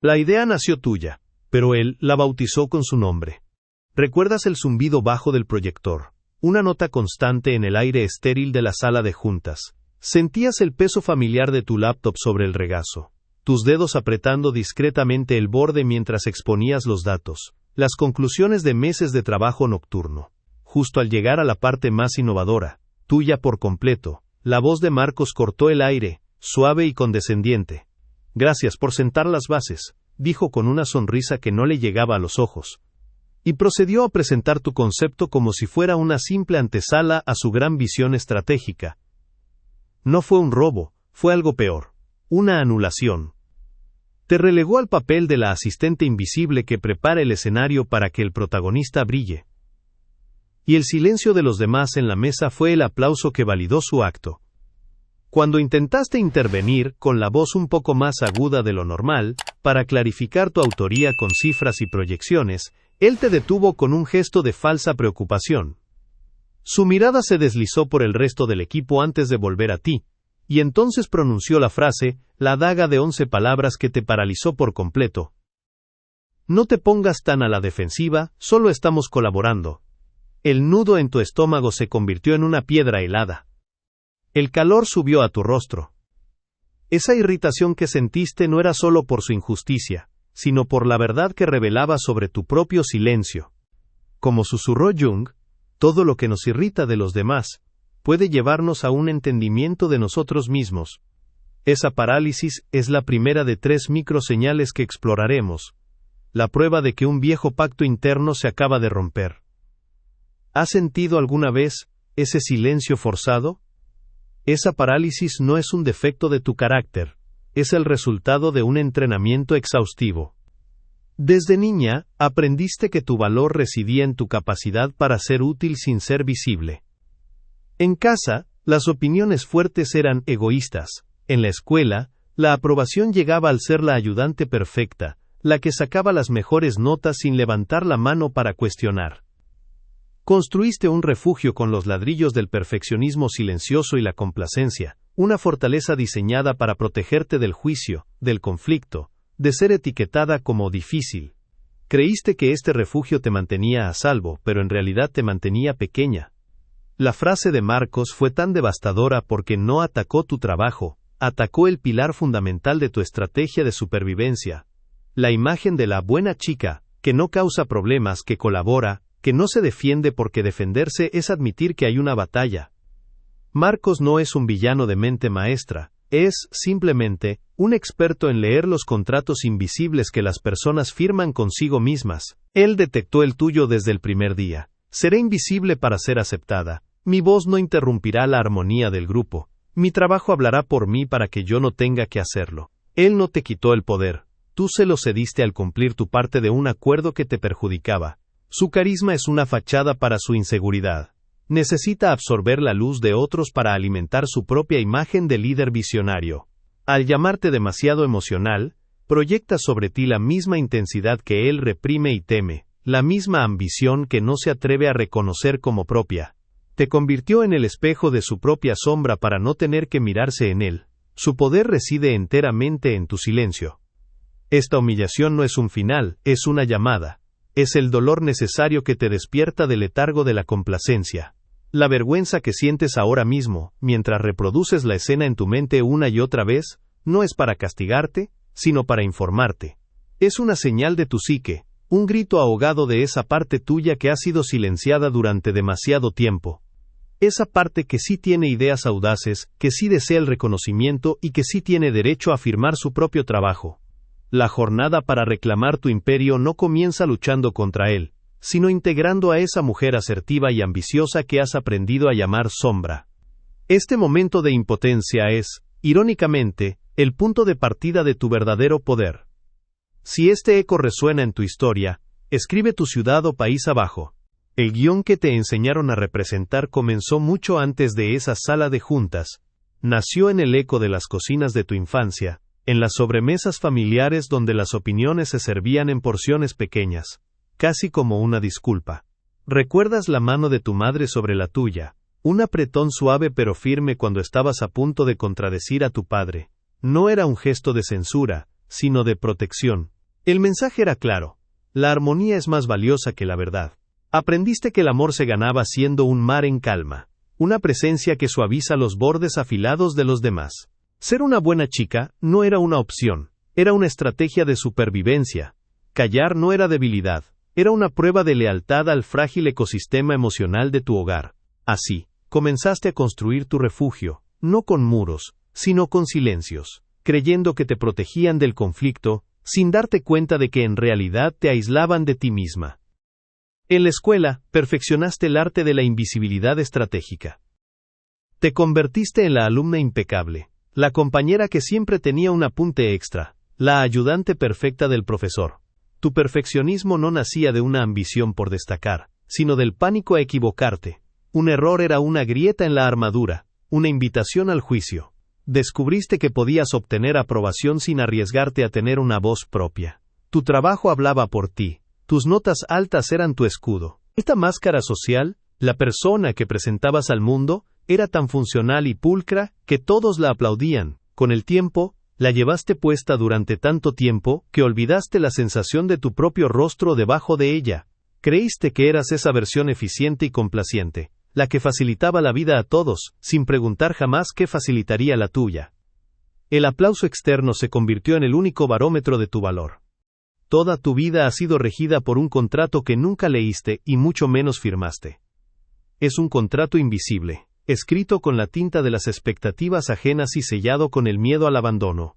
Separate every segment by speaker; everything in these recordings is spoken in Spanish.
Speaker 1: La idea nació tuya, pero él la bautizó con su nombre. ¿Recuerdas el zumbido bajo del proyector? Una nota constante en el aire estéril de la sala de juntas. Sentías el peso familiar de tu laptop sobre el regazo, tus dedos apretando discretamente el borde mientras exponías los datos, las conclusiones de meses de trabajo nocturno. Justo al llegar a la parte más innovadora, tuya por completo, la voz de Marcos cortó el aire, suave y condescendiente. Gracias por sentar las bases, dijo con una sonrisa que no le llegaba a los ojos. Y procedió a presentar tu concepto como si fuera una simple antesala a su gran visión estratégica. No fue un robo, fue algo peor, una anulación. Te relegó al papel de la asistente invisible que prepara el escenario para que el protagonista brille. Y el silencio de los demás en la mesa fue el aplauso que validó su acto. Cuando intentaste intervenir, con la voz un poco más aguda de lo normal, para clarificar tu autoría con cifras y proyecciones, él te detuvo con un gesto de falsa preocupación. Su mirada se deslizó por el resto del equipo antes de volver a ti, y entonces pronunció la frase, la daga de 11 palabras que te paralizó por completo. No te pongas tan a la defensiva, solo estamos colaborando. El nudo en tu estómago se convirtió en una piedra helada. El calor subió a tu rostro. Esa irritación que sentiste no era solo por su injusticia, sino por la verdad que revelaba sobre tu propio silencio. Como susurró Jung, todo lo que nos irrita de los demás puede llevarnos a un entendimiento de nosotros mismos. Esa parálisis es la primera de 3 microseñales que exploraremos, la prueba de que un viejo pacto interno se acaba de romper. ¿Has sentido alguna vez ese silencio forzado? Esa parálisis no es un defecto de tu carácter, es el resultado de un entrenamiento exhaustivo. Desde niña, aprendiste que tu valor residía en tu capacidad para ser útil sin ser visible. En casa, las opiniones fuertes eran egoístas. En la escuela, la aprobación llegaba al ser la ayudante perfecta, la que sacaba las mejores notas sin levantar la mano para cuestionar. Construiste un refugio con los ladrillos del perfeccionismo silencioso y la complacencia, una fortaleza diseñada para protegerte del juicio, del conflicto, de ser etiquetada como difícil. Creíste que este refugio te mantenía a salvo, pero en realidad te mantenía pequeña. La frase de Marcos fue tan devastadora porque no atacó tu trabajo, atacó el pilar fundamental de tu estrategia de supervivencia. La imagen de la buena chica, que no causa problemas, que colabora, que no se defiende porque defenderse es admitir que hay una batalla. Marcos no es un villano de mente maestra, es, simplemente, un experto en leer los contratos invisibles que las personas firman consigo mismas. Él detectó el tuyo desde el primer día. Seré invisible para ser aceptada. Mi voz no interrumpirá la armonía del grupo. Mi trabajo hablará por mí para que yo no tenga que hacerlo. Él no te quitó el poder. Tú se lo cediste al cumplir tu parte de un acuerdo que te perjudicaba. Su carisma es una fachada para su inseguridad. Necesita absorber la luz de otros para alimentar su propia imagen de líder visionario. Al llamarte demasiado emocional, proyecta sobre ti la misma intensidad que él reprime y teme, la misma ambición que no se atreve a reconocer como propia. Te convirtió en el espejo de su propia sombra para no tener que mirarse en él. Su poder reside enteramente en tu silencio. Esta humillación no es un final, es una llamada. Es el dolor necesario que te despierta del letargo de la complacencia. La vergüenza que sientes ahora mismo, mientras reproduces la escena en tu mente una y otra vez, no es para castigarte, sino para informarte. Es una señal de tu psique, un grito ahogado de esa parte tuya que ha sido silenciada durante demasiado tiempo. Esa parte que sí tiene ideas audaces, que sí desea el reconocimiento y que sí tiene derecho a afirmar su propio trabajo. La jornada para reclamar tu imperio no comienza luchando contra él, sino integrando a esa mujer asertiva y ambiciosa que has aprendido a llamar sombra. Este momento de impotencia es, irónicamente, el punto de partida de tu verdadero poder. Si este eco resuena en tu historia, escribe tu ciudad o país abajo. El guión que te enseñaron a representar comenzó mucho antes de esa sala de juntas. Nació en el eco de las cocinas de tu infancia, en las sobremesas familiares donde las opiniones se servían en porciones pequeñas, casi como una disculpa. ¿Recuerdas la mano de tu madre sobre la tuya? Un apretón suave pero firme cuando estabas a punto de contradecir a tu padre. No era un gesto de censura, sino de protección. El mensaje era claro: la armonía es más valiosa que la verdad. Aprendiste que el amor se ganaba siendo un mar en calma, una presencia que suaviza los bordes afilados de los demás. Ser una buena chica no era una opción, era una estrategia de supervivencia. Callar no era debilidad, era una prueba de lealtad al frágil ecosistema emocional de tu hogar. Así, comenzaste a construir tu refugio, no con muros, sino con silencios, creyendo que te protegían del conflicto, sin darte cuenta de que en realidad te aislaban de ti misma. En la escuela, perfeccionaste el arte de la invisibilidad estratégica. Te convertiste en la alumna impecable, la compañera que siempre tenía un apunte extra, la ayudante perfecta del profesor. Tu perfeccionismo no nacía de una ambición por destacar, sino del pánico a equivocarte. Un error era una grieta en la armadura, una invitación al juicio. Descubriste que podías obtener aprobación sin arriesgarte a tener una voz propia. Tu trabajo hablaba por ti, tus notas altas eran tu escudo. Esta máscara social, la persona que presentabas al mundo, era tan funcional y pulcra que todos la aplaudían. Con el tiempo, la llevaste puesta durante tanto tiempo que olvidaste la sensación de tu propio rostro debajo de ella. Creíste que eras esa versión eficiente y complaciente, la que facilitaba la vida a todos, sin preguntar jamás qué facilitaría la tuya. El aplauso externo se convirtió en el único barómetro de tu valor. Toda tu vida ha sido regida por un contrato que nunca leíste y mucho menos firmaste. Es un contrato invisible, escrito con la tinta de las expectativas ajenas y sellado con el miedo al abandono.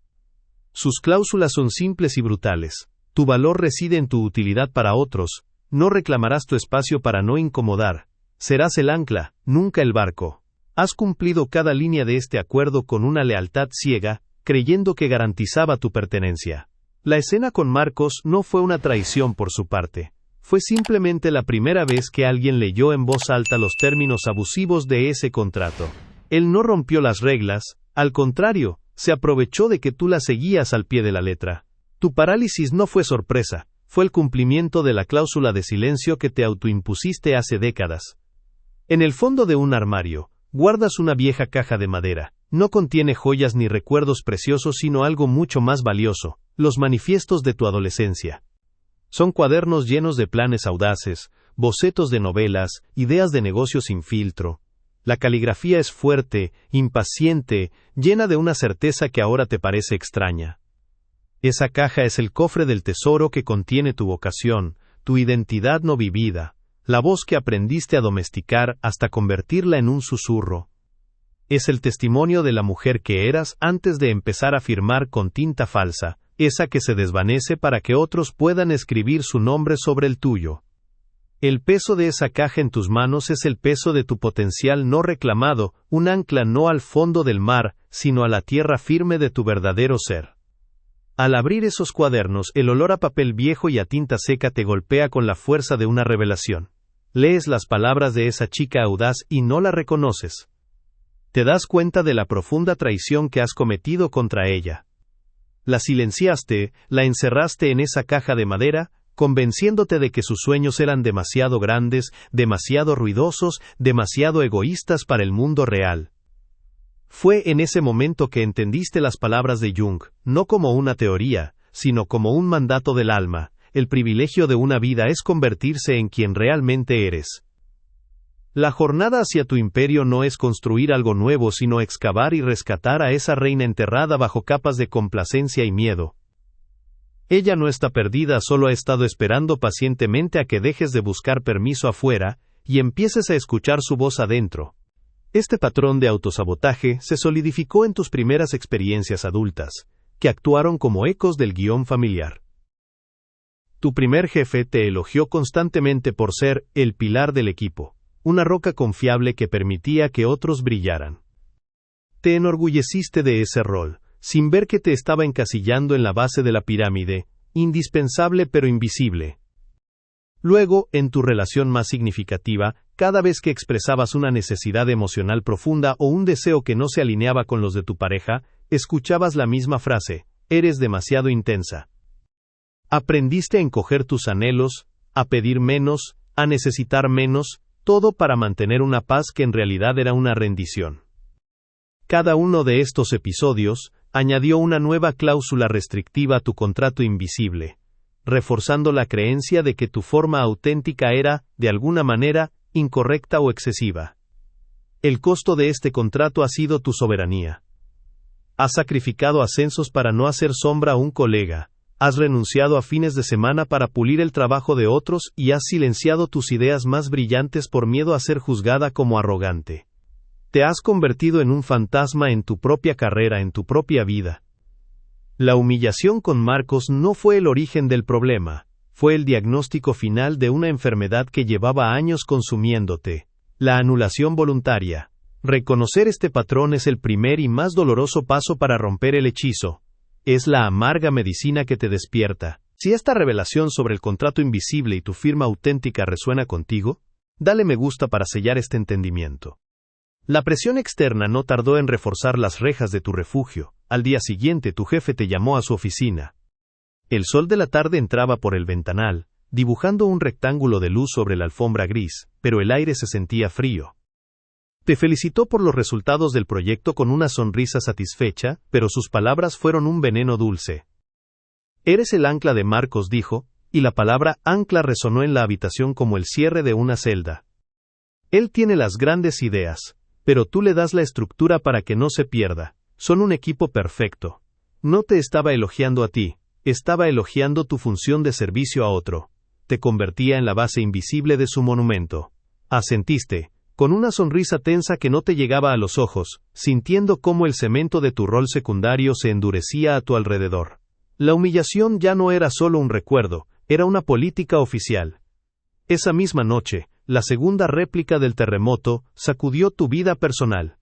Speaker 1: Sus cláusulas son simples y brutales. Tu valor reside en tu utilidad para otros, no reclamarás tu espacio para no incomodar. Serás el ancla, nunca el barco. Has cumplido cada línea de este acuerdo con una lealtad ciega, creyendo que garantizaba tu pertenencia. La escena con Marcos no fue una traición por su parte. Fue simplemente la primera vez que alguien leyó en voz alta los términos abusivos de ese contrato. Él no rompió las reglas, al contrario, se aprovechó de que tú las seguías al pie de la letra. Tu parálisis no fue sorpresa, fue el cumplimiento de la cláusula de silencio que te autoimpusiste hace décadas. En el fondo de un armario, guardas una vieja caja de madera. No contiene joyas ni recuerdos preciosos, sino algo mucho más valioso: los manifiestos de tu adolescencia. Son cuadernos llenos de planes audaces, bocetos de novelas, ideas de negocio sin filtro. La caligrafía es fuerte, impaciente, llena de una certeza que ahora te parece extraña. Esa caja es el cofre del tesoro que contiene tu vocación, tu identidad no vivida, la voz que aprendiste a domesticar hasta convertirla en un susurro. Es el testimonio de la mujer que eras antes de empezar a firmar con tinta falsa, esa que se desvanece para que otros puedan escribir su nombre sobre el tuyo. El peso de esa caja en tus manos es el peso de tu potencial no reclamado, un ancla no al fondo del mar, sino a la tierra firme de tu verdadero ser. Al abrir esos cuadernos, el olor a papel viejo y a tinta seca te golpea con la fuerza de una revelación. Lees las palabras de esa chica audaz y no la reconoces. Te das cuenta de la profunda traición que has cometido contra ella. La silenciaste, la encerraste en esa caja de madera, convenciéndote de que sus sueños eran demasiado grandes, demasiado ruidosos, demasiado egoístas para el mundo real. Fue en ese momento que entendiste las palabras de Jung, no como una teoría, sino como un mandato del alma. El privilegio de una vida es convertirse en quien realmente eres. La jornada hacia tu imperio no es construir algo nuevo, sino excavar y rescatar a esa reina enterrada bajo capas de complacencia y miedo. Ella no está perdida, solo ha estado esperando pacientemente a que dejes de buscar permiso afuera y empieces a escuchar su voz adentro. Este patrón de autosabotaje se solidificó en tus primeras experiencias adultas, que actuaron como ecos del guión familiar. Tu primer jefe te elogió constantemente por ser el pilar del equipo, una roca confiable que permitía que otros brillaran. Te enorgulleciste de ese rol, sin ver que te estaba encasillando en la base de la pirámide, indispensable pero invisible. Luego, en tu relación más significativa, cada vez que expresabas una necesidad emocional profunda o un deseo que no se alineaba con los de tu pareja, escuchabas la misma frase: eres demasiado intensa. Aprendiste a encoger tus anhelos, a pedir menos, a necesitar menos, todo para mantener una paz que en realidad era una rendición. Cada uno de estos episodios añadió una nueva cláusula restrictiva a tu contrato invisible, reforzando la creencia de que tu forma auténtica era, de alguna manera, incorrecta o excesiva. El costo de este contrato ha sido tu soberanía. Has sacrificado ascensos para no hacer sombra a un colega, has renunciado a fines de semana para pulir el trabajo de otros y has silenciado tus ideas más brillantes por miedo a ser juzgada como arrogante. Te has convertido en un fantasma en tu propia carrera, en tu propia vida. La humillación con Marcos no fue el origen del problema, fue el diagnóstico final de una enfermedad que llevaba años consumiéndote, la anulación voluntaria. Reconocer este patrón es el primer y más doloroso paso para romper el hechizo. Es la amarga medicina que te despierta. Si esta revelación sobre el contrato invisible y tu firma auténtica resuena contigo, dale me gusta para sellar este entendimiento. La presión externa no tardó en reforzar las rejas de tu refugio. Al día siguiente tu jefe te llamó a su oficina. El sol de la tarde entraba por el ventanal, dibujando un rectángulo de luz sobre la alfombra gris, pero el aire se sentía frío. Te felicitó por los resultados del proyecto con una sonrisa satisfecha, pero sus palabras fueron un veneno dulce. Eres el ancla de Marcos, dijo, y la palabra ancla resonó en la habitación como el cierre de una celda. Él tiene las grandes ideas, pero tú le das la estructura para que no se pierda. Son un equipo perfecto. No te estaba elogiando a ti, estaba elogiando tu función de servicio a otro. Te convertía en la base invisible de su monumento. Asentiste, con una sonrisa tensa que no te llegaba a los ojos, sintiendo cómo el cemento de tu rol secundario se endurecía a tu alrededor. La humillación ya no era solo un recuerdo, era una política oficial. Esa misma noche, la segunda réplica del terremoto sacudió tu vida personal.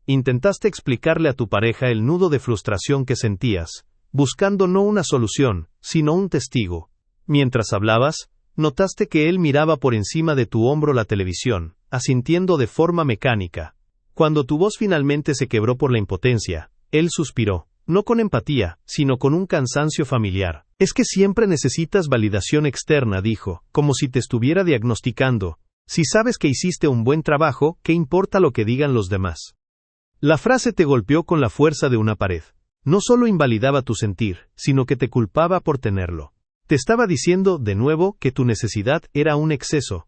Speaker 1: Intentaste explicarle a tu pareja el nudo de frustración que sentías, buscando no una solución, sino un testigo. Mientras hablabas, notaste que él miraba por encima de tu hombro la televisión, asintiendo de forma mecánica. Cuando tu voz finalmente se quebró por la impotencia, él suspiró, no con empatía, sino con un cansancio familiar. Es que siempre necesitas validación externa, dijo, como si te estuviera diagnosticando. Si sabes que hiciste un buen trabajo, ¿qué importa lo que digan los demás? La frase te golpeó con la fuerza de una pared. No solo invalidaba tu sentir, sino que te culpaba por tenerlo. Te estaba diciendo, de nuevo, que tu necesidad era un exceso.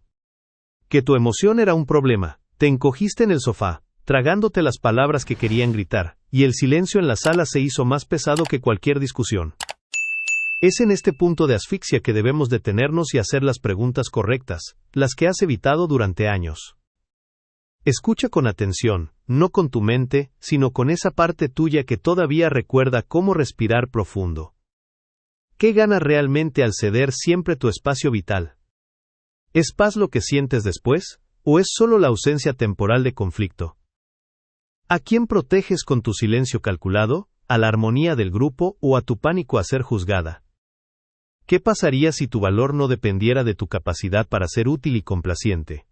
Speaker 1: Que tu emoción era un problema. Te encogiste en el sofá, tragándote las palabras que querían gritar, y el silencio en la sala se hizo más pesado que cualquier discusión. Es en este punto de asfixia que debemos detenernos y hacer las preguntas correctas, las que has evitado durante años. Escucha con atención, no con tu mente, sino con esa parte tuya que todavía recuerda cómo respirar profundo. ¿Qué ganas realmente al ceder siempre tu espacio vital? ¿Es paz lo que sientes después, o es solo la ausencia temporal de conflicto? ¿A quién proteges con tu silencio calculado? ¿A la armonía del grupo o a tu pánico a ser juzgada? ¿Qué pasaría si tu valor no dependiera de tu capacidad para ser útil y complaciente?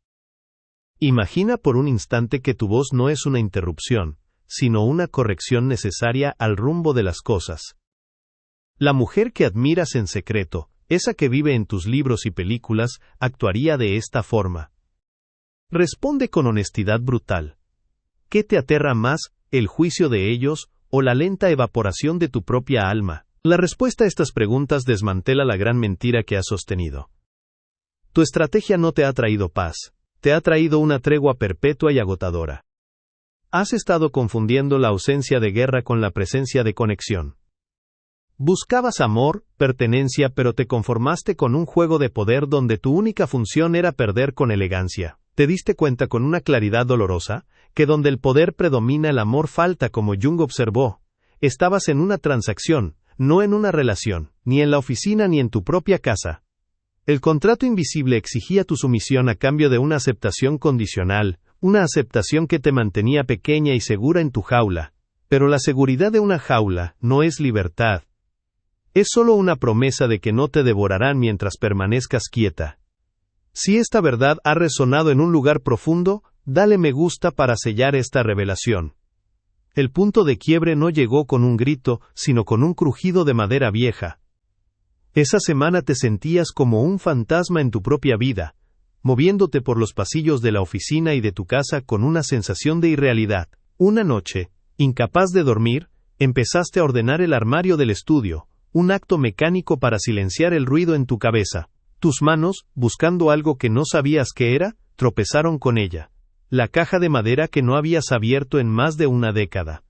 Speaker 1: Imagina por un instante que tu voz no es una interrupción, sino una corrección necesaria al rumbo de las cosas. La mujer que admiras en secreto, esa que vive en tus libros y películas, actuaría de esta forma. Responde con honestidad brutal. ¿Qué te aterra más, el juicio de ellos, o la lenta evaporación de tu propia alma? La respuesta a estas preguntas desmantela la gran mentira que has sostenido. Tu estrategia no te ha traído paz, te ha traído una tregua perpetua y agotadora. Has estado confundiendo la ausencia de guerra con la presencia de conexión. Buscabas amor, pertenencia, pero te conformaste con un juego de poder donde tu única función era perder con elegancia. Te diste cuenta con una claridad dolorosa, que donde el poder predomina el amor falta, como Jung observó. Estabas en una transacción, no en una relación, ni en la oficina ni en tu propia casa. El contrato invisible exigía tu sumisión a cambio de una aceptación condicional, una aceptación que te mantenía pequeña y segura en tu jaula. Pero la seguridad de una jaula no es libertad. Es solo una promesa de que no te devorarán mientras permanezcas quieta. Si esta verdad ha resonado en un lugar profundo, dale me gusta para sellar esta revelación. El punto de quiebre no llegó con un grito, sino con un crujido de madera vieja. Esa semana te sentías como un fantasma en tu propia vida, moviéndote por los pasillos de la oficina y de tu casa con una sensación de irrealidad. Una noche, incapaz de dormir, Empezaste a ordenar el armario del estudio, un acto mecánico para silenciar el ruido en tu cabeza. Tus manos, buscando algo que no sabías qué era, tropezaron con ella. La caja de madera que no habías abierto en más de una década.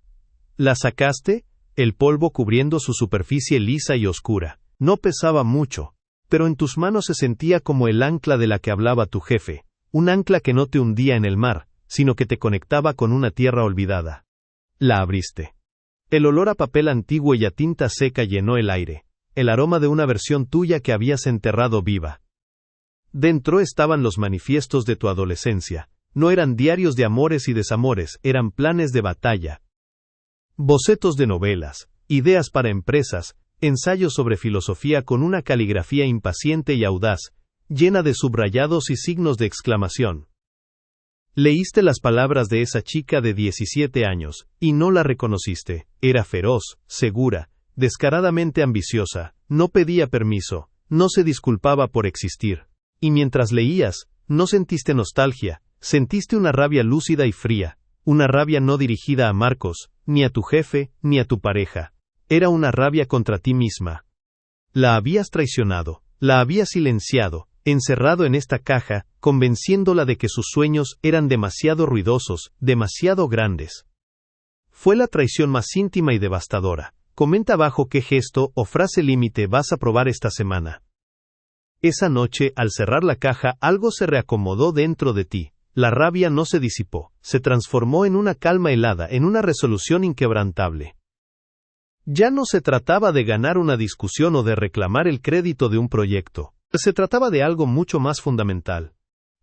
Speaker 1: La sacaste, el polvo cubriendo su superficie lisa y oscura. No pesaba mucho, pero en tus manos se sentía como el ancla de la que hablaba tu jefe, un ancla que no te hundía en el mar, sino que te conectaba con una tierra olvidada. La abriste. El olor a papel antiguo y a tinta seca llenó el aire, el aroma de una versión tuya que habías enterrado viva. Dentro estaban los manifiestos de tu adolescencia, no eran diarios de amores y desamores, eran planes de batalla. Bocetos de novelas, ideas para empresas, ensayos sobre filosofía con una caligrafía impaciente y audaz, llena de subrayados y signos de exclamación. Leíste las palabras de esa chica de 17 años, y no la reconociste. Era feroz, segura, descaradamente ambiciosa, no pedía permiso, no se disculpaba por existir. Y mientras leías, no sentiste nostalgia, sentiste una rabia lúcida y fría, una rabia no dirigida a Marcos, ni a tu jefe, ni a tu pareja. Era una rabia contra ti misma. La habías traicionado, la habías silenciado, encerrado en esta caja, convenciéndola de que sus sueños eran demasiado ruidosos, demasiado grandes. Fue la traición más íntima y devastadora. Comenta abajo qué gesto o frase límite vas a probar esta semana. Esa noche, al cerrar la caja, algo se reacomodó dentro de ti. La rabia no se disipó, se transformó en una calma helada, en una resolución inquebrantable. Ya no se trataba de ganar una discusión o de reclamar el crédito de un proyecto. Se trataba de algo mucho más fundamental.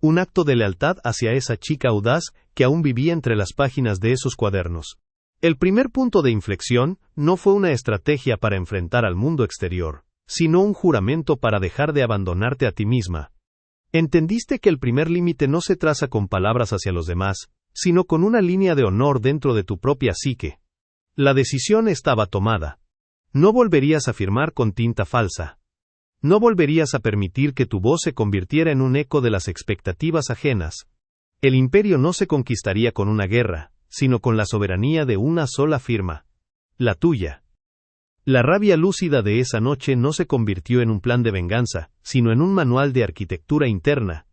Speaker 1: Un acto de lealtad hacia esa chica audaz que aún vivía entre las páginas de esos cuadernos. El primer punto de inflexión no fue una estrategia para enfrentar al mundo exterior, sino un juramento para dejar de abandonarte a ti misma. Entendiste que el primer límite no se traza con palabras hacia los demás, sino con una línea de honor dentro de tu propia psique. La decisión estaba tomada. No volverías a firmar con tinta falsa. No volverías a permitir que tu voz se convirtiera en un eco de las expectativas ajenas. El imperio no se conquistaría con una guerra, sino con la soberanía de una sola firma. La tuya. La rabia lúcida de esa noche no se convirtió en un plan de venganza, sino en un manual de arquitectura interna.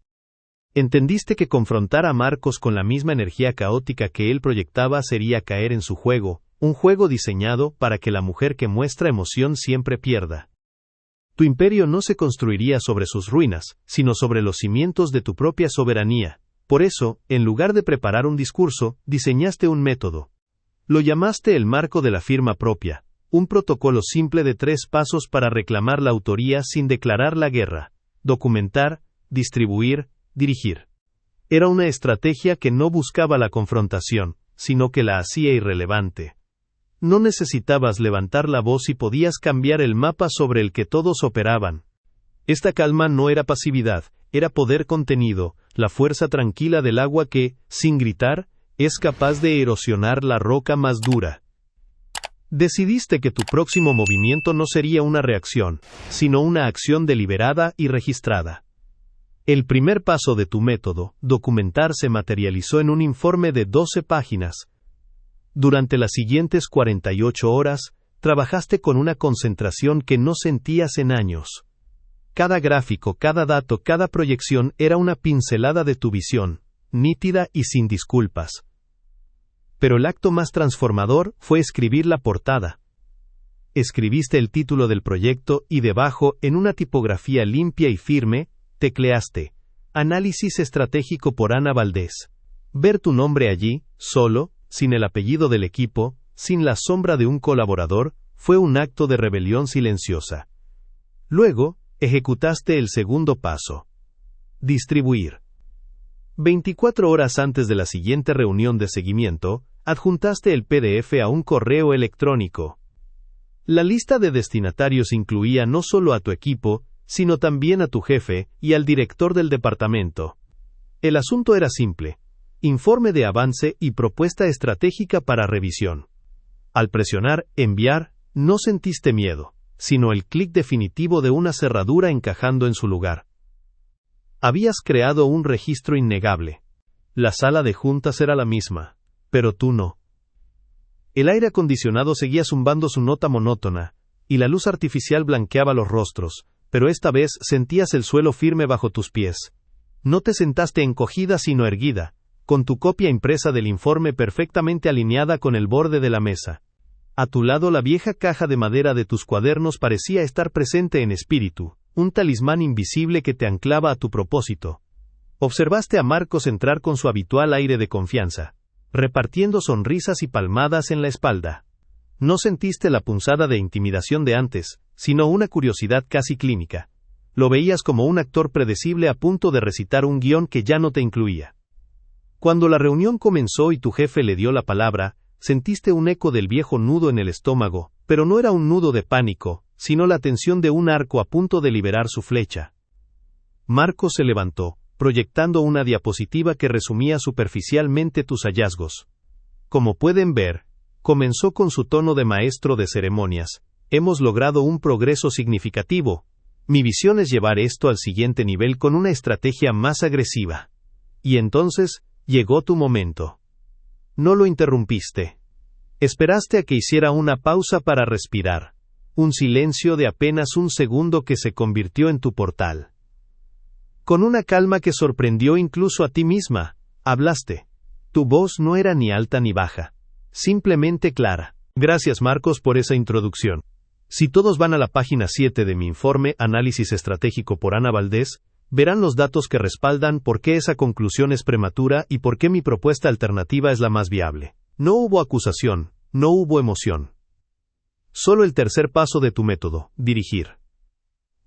Speaker 1: Entendiste que confrontar a Marcos con la misma energía caótica que él proyectaba sería caer en su juego, un juego diseñado para que la mujer que muestra emoción siempre pierda. Tu imperio no se construiría sobre sus ruinas, sino sobre los cimientos de tu propia soberanía. Por eso, en lugar de preparar un discurso, diseñaste un método. Lo llamaste el marco de la firma propia, un protocolo simple de 3 pasos para reclamar la autoría sin declarar la guerra: documentar, distribuir, dirigir. Era una estrategia que no buscaba la confrontación, sino que la hacía irrelevante. No necesitabas levantar la voz y podías cambiar el mapa sobre el que todos operaban. Esta calma no era pasividad, era poder contenido, la fuerza tranquila del agua que, sin gritar, es capaz de erosionar la roca más dura. Decidiste que tu próximo movimiento no sería una reacción, sino una acción deliberada y registrada. El primer paso de tu método, documentar, se materializó en un informe de 12 páginas. Durante las siguientes 48 horas, trabajaste con una concentración que no sentías en años. Cada gráfico, cada dato, cada proyección era una pincelada de tu visión, nítida y sin disculpas. Pero el acto más transformador fue escribir la portada. Escribiste el título del proyecto y debajo, en una tipografía limpia y firme, tecleaste: Análisis estratégico por Ana Valdés. Ver tu nombre allí, solo, sin el apellido del equipo, sin la sombra de un colaborador, fue un acto de rebelión silenciosa. Luego, ejecutaste el segundo paso. Distribuir. 24 horas antes de la siguiente reunión de seguimiento, adjuntaste el PDF a un correo electrónico. La lista de destinatarios incluía no solo a tu equipo, sino también a tu jefe y al director del departamento. El asunto era simple: informe de avance y propuesta estratégica para revisión. Al presionar enviar, no sentiste miedo, sino el clic definitivo de una cerradura encajando en su lugar. Habías creado un registro innegable. La sala de juntas era la misma, pero tú no. El aire acondicionado seguía zumbando su nota monótona, y la luz artificial blanqueaba los rostros, pero esta vez sentías el suelo firme bajo tus pies. No te sentaste encogida sino erguida, con tu copia impresa del informe perfectamente alineada con el borde de la mesa. A tu lado la vieja caja de madera de tus cuadernos parecía estar presente en espíritu, un talismán invisible que te anclaba a tu propósito. Observaste a Marcos entrar con su habitual aire de confianza, repartiendo sonrisas y palmadas en la espalda. No sentiste la punzada de intimidación de antes, sino una curiosidad casi clínica. Lo veías como un actor predecible a punto de recitar un guión que ya no te incluía. Cuando la reunión comenzó y tu jefe le dio la palabra, sentiste un eco del viejo nudo en el estómago, pero no era un nudo de pánico, sino la tensión de un arco a punto de liberar su flecha. Marcos se levantó, proyectando una diapositiva que resumía superficialmente tus hallazgos. Como pueden ver, comenzó con su tono de maestro de ceremonias. Hemos logrado un progreso significativo. Mi visión es llevar esto al siguiente nivel con una estrategia más agresiva. Y entonces, llegó tu momento. No lo interrumpiste. Esperaste a que hiciera una pausa para respirar. Un silencio de apenas un segundo que se convirtió en tu portal. Con una calma que sorprendió incluso a ti misma, hablaste. Tu voz no era ni alta ni baja, simplemente clara. Gracias, Marcos, por esa introducción. Si todos van a la página 7 de mi informe Análisis Estratégico por Ana Valdés, verán los datos que respaldan por qué esa conclusión es prematura y por qué mi propuesta alternativa es la más viable. No hubo acusación, no hubo emoción. Solo el tercer paso de tu método, dirigir.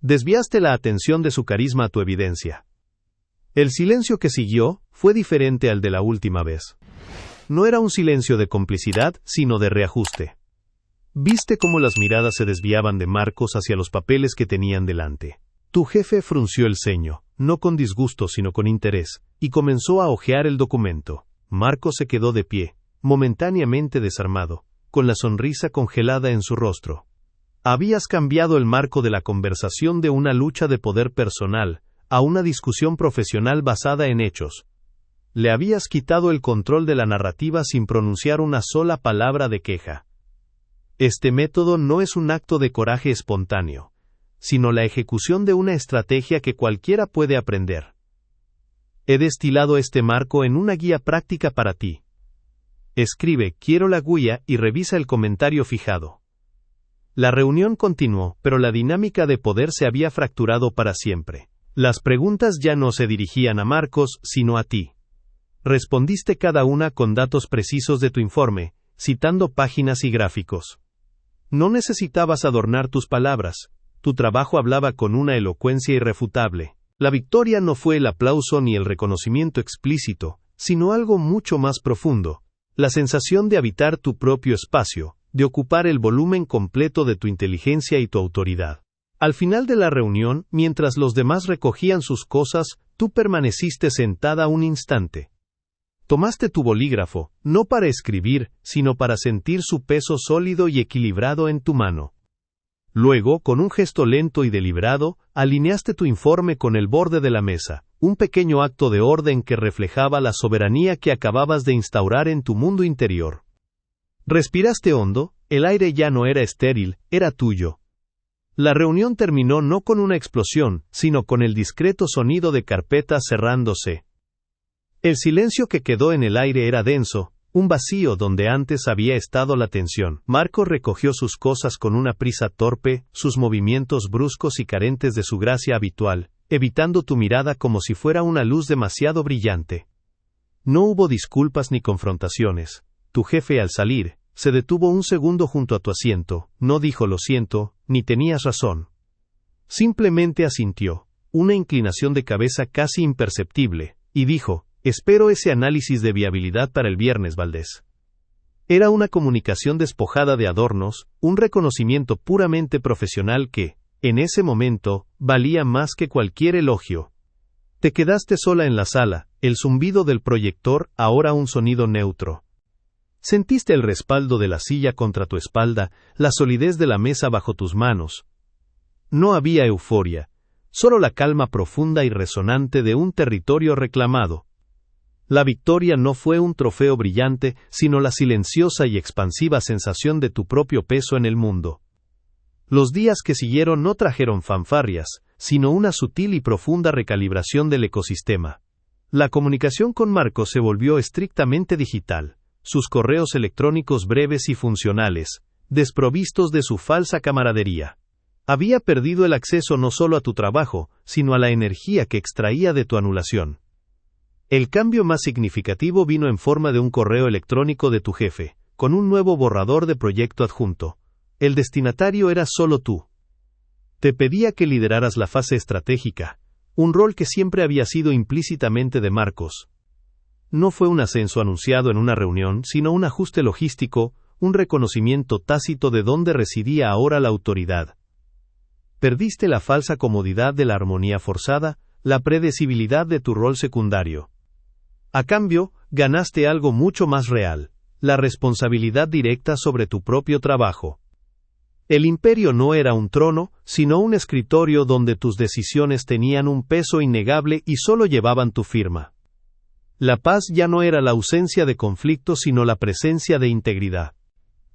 Speaker 1: Desviaste la atención de su carisma a tu evidencia. El silencio que siguió fue diferente al de la última vez. No era un silencio de complicidad, sino de reajuste. Viste cómo las miradas se desviaban de Marcos hacia los papeles que tenían delante. Tu jefe frunció el ceño, no con disgusto sino con interés, y comenzó a hojear el documento. Marcos se quedó de pie, momentáneamente desarmado, con la sonrisa congelada en su rostro. Habías cambiado el marco de la conversación de una lucha de poder personal a una discusión profesional basada en hechos. Le habías quitado el control de la narrativa sin pronunciar una sola palabra de queja. Este método no es un acto de coraje espontáneo, sino la ejecución de una estrategia que cualquiera puede aprender. He destilado este marco en una guía práctica para ti. Escribe "Quiero la guía" y revisa el comentario fijado. La reunión continuó, pero la dinámica de poder se había fracturado para siempre. Las preguntas ya no se dirigían a Marcos, sino a ti. Respondiste cada una con datos precisos de tu informe, citando páginas y gráficos. No necesitabas adornar tus palabras, tu trabajo hablaba con una elocuencia irrefutable. La victoria no fue el aplauso ni el reconocimiento explícito, sino algo mucho más profundo, la sensación de habitar tu propio espacio, de ocupar el volumen completo de tu inteligencia y tu autoridad. Al final de la reunión, mientras los demás recogían sus cosas, tú permaneciste sentada un instante. Tomaste tu bolígrafo, no para escribir, sino para sentir su peso sólido y equilibrado en tu mano. Luego, con un gesto lento y deliberado, alineaste tu informe con el borde de la mesa, un pequeño acto de orden que reflejaba la soberanía que acababas de instaurar en tu mundo interior. Respiraste hondo, el aire ya no era estéril, era tuyo. La reunión terminó no con una explosión, sino con el discreto sonido de carpetas cerrándose. El silencio que quedó en el aire era denso, un vacío donde antes había estado la tensión. Marcos recogió sus cosas con una prisa torpe, sus movimientos bruscos y carentes de su gracia habitual, evitando tu mirada como si fuera una luz demasiado brillante. No hubo disculpas ni confrontaciones. Tu jefe al salir, se detuvo un segundo junto a tu asiento, no dijo "lo siento", ni "tenías razón". Simplemente asintió, una inclinación de cabeza casi imperceptible, y dijo: "Espero ese análisis de viabilidad para el viernes, Valdés". Era una comunicación despojada de adornos, un reconocimiento puramente profesional que, en ese momento, valía más que cualquier elogio. Te quedaste sola en la sala, el zumbido del proyector ahora un sonido neutro. Sentiste el respaldo de la silla contra tu espalda, la solidez de la mesa bajo tus manos. No había euforia, solo la calma profunda y resonante de un territorio reclamado. La victoria no fue un trofeo brillante, sino la silenciosa y expansiva sensación de tu propio peso en el mundo. Los días que siguieron no trajeron fanfarrias, sino una sutil y profunda recalibración del ecosistema. La comunicación con Marco se volvió estrictamente digital, sus correos electrónicos breves y funcionales, desprovistos de su falsa camaradería. Había perdido el acceso no solo a tu trabajo, sino a la energía que extraía de tu anulación. El cambio más significativo vino en forma de un correo electrónico de tu jefe, con un nuevo borrador de proyecto adjunto. El destinatario era solo tú. Te pedía que lideraras la fase estratégica, un rol que siempre había sido implícitamente de Marcos. No fue un ascenso anunciado en una reunión, sino un ajuste logístico, un reconocimiento tácito de dónde residía ahora la autoridad. Perdiste la falsa comodidad de la armonía forzada, la predecibilidad de tu rol secundario. A cambio, ganaste algo mucho más real, la responsabilidad directa sobre tu propio trabajo. El imperio no era un trono, sino un escritorio donde tus decisiones tenían un peso innegable y solo llevaban tu firma. La paz ya no era la ausencia de conflicto, sino la presencia de integridad.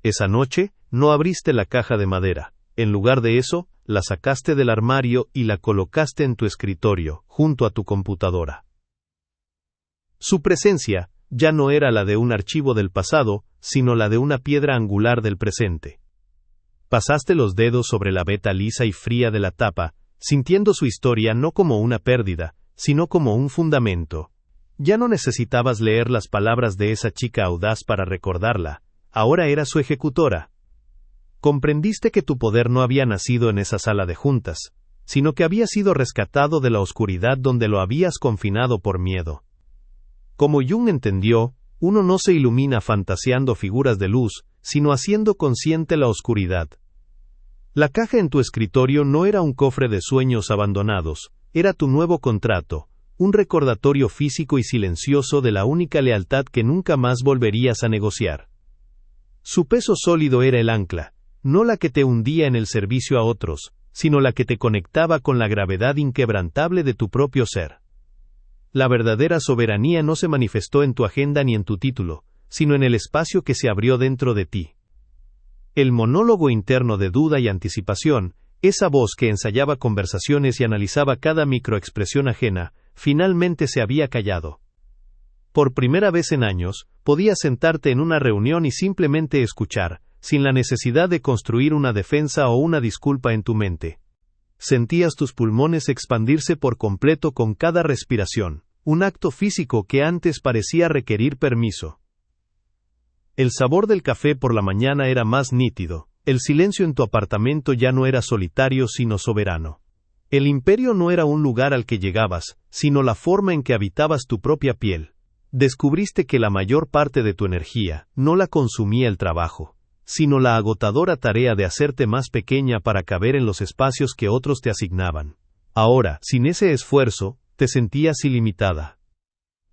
Speaker 1: Esa noche, no abriste la caja de madera. En lugar de eso, la sacaste del armario y la colocaste en tu escritorio, junto a tu computadora. Su presencia ya no era la de un archivo del pasado, sino la de una piedra angular del presente. Pasaste los dedos sobre la veta lisa y fría de la tapa, sintiendo su historia no como una pérdida, sino como un fundamento. Ya no necesitabas leer las palabras de esa chica audaz para recordarla, ahora era su ejecutora. Comprendiste que tu poder no había nacido en esa sala de juntas, sino que había sido rescatado de la oscuridad donde lo habías confinado por miedo. Como Jung entendió, uno no se ilumina fantaseando figuras de luz, sino haciendo consciente la oscuridad. La caja en tu escritorio no era un cofre de sueños abandonados, era tu nuevo contrato, un recordatorio físico y silencioso de la única lealtad que nunca más volverías a negociar. Su peso sólido era el ancla, no la que te hundía en el servicio a otros, sino la que te conectaba con la gravedad inquebrantable de tu propio ser. La verdadera soberanía no se manifestó en tu agenda ni en tu título, sino en el espacio que se abrió dentro de ti. El monólogo interno de duda y anticipación, esa voz que ensayaba conversaciones y analizaba cada microexpresión ajena, finalmente se había callado. Por primera vez en años, podías sentarte en una reunión y simplemente escuchar, sin la necesidad de construir una defensa o una disculpa en tu mente. Sentías tus pulmones expandirse por completo con cada respiración, un acto físico que antes parecía requerir permiso. El sabor del café por la mañana era más nítido, el silencio en tu apartamento ya no era solitario sino soberano. El imperio no era un lugar al que llegabas, sino la forma en que habitabas tu propia piel. Descubriste que la mayor parte de tu energía no la consumía el trabajo, sino la agotadora tarea de hacerte más pequeña para caber en los espacios que otros te asignaban. Ahora, sin ese esfuerzo, te sentías ilimitada.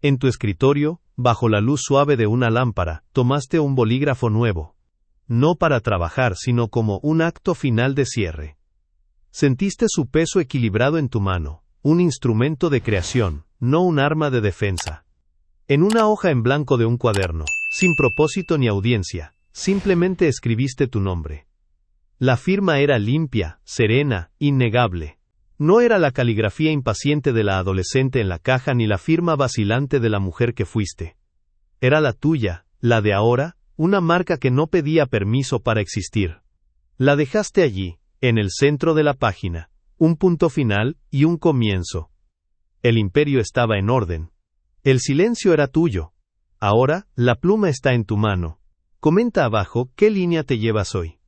Speaker 1: En tu escritorio, bajo la luz suave de una lámpara, tomaste un bolígrafo nuevo. No para trabajar, sino como un acto final de cierre. Sentiste su peso equilibrado en tu mano, un instrumento de creación, no un arma de defensa. En una hoja en blanco de un cuaderno, sin propósito ni audiencia, simplemente escribiste tu nombre. La firma era limpia, serena, innegable. No era la caligrafía impaciente de la adolescente en la caja ni la firma vacilante de la mujer que fuiste. Era la tuya, la de ahora, una marca que no pedía permiso para existir. La dejaste allí, en el centro de la página, un punto final y un comienzo. El imperio estaba en orden. El silencio era tuyo. Ahora, la pluma está en tu mano. Comenta abajo qué línea te llevas hoy.